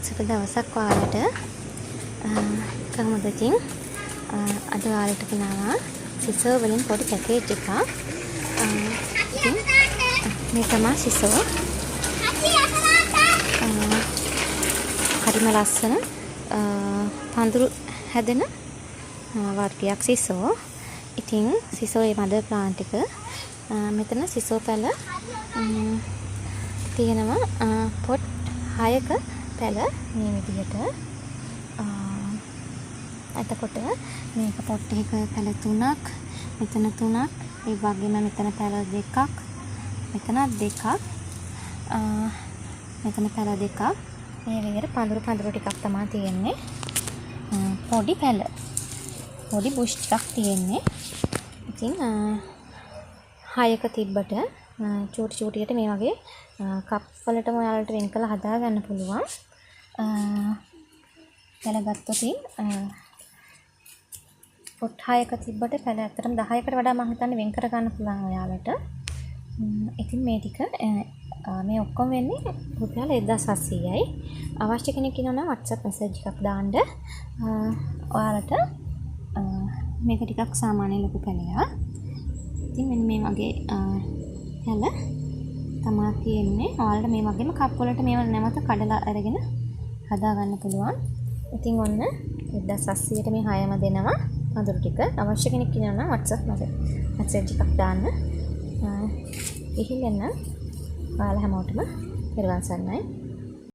සුබ දවසක් ඔයාලට. කොහොමද ඉතින්? අද ඔයාලට ගෙනාවා සිසෝ වලින් පොඩි පැකේජ් එකක්. ඉතින් මේ තමයි සිසෝ. හරිම ලස්සන පඳුරු හැදෙන වර්ගයක් සිසෝ. ඉතින් සිසෝ මේ මදර් ප්ලාන්ට් එක මෙතන සිසෝ පැල තියෙනවා පොට් 6ක පැල මේ විදිහට. එතකොට මේක පොට් එකක පැල 3ක්, මෙතන 3ක්, ඒ වගේම මෙතන පැල 2ක්, මෙතන 2ක්, මෙතන පැල 2ක්. මේ විදිහට පඳුරු ටිකක් තමයි තියෙන්නේ. පොඩි පැල, පොඩි බුෂ් ටිකක් තියෙන්නේ. ඉතින් 6ක තිබ්බට චූටියට මේ වගේ කප් වලටම ඔයාලට වෙන් කරලා හදා ගන්න පුළුවන්. පැල ගත්තොත් පොට් 6ක තිබ්බට පැල ඇත්තටම 10කට වඩා මම හිතන්නේ වෙන් කර ගන්න පුළුවන් ඔයාලට. ඉතින් මේ ටික මේ ඔක්කොම වෙන්නේ රුපියල් 1700යි. අවශ්‍ය කෙනෙක් ඉන්නවා නම් WhatsApp message එකක් දාන්න. ඔයාලට මේක ටිකක් සාමාන්‍ය ලොකු පැලයක්. ඉතින් මෙන්න මේ වගේ පැල තමයි තියෙන්නේ. ඔයාලට මේ වගේම කප් වලට මේව නැවත කඩලා අරගෙන හදා ගන්න පුළුවන්. ඉතින් ඔන්න 1700ට මේ 6ම දෙනවා පඳුරු ටික. අවශ්‍ය කෙනෙක් ඉන්නවා නම් WhatsApp message එකක් දාන්න. ගිහින් එන්න. ඔයාලා හැමෝටම පෙරවන් සරණයි.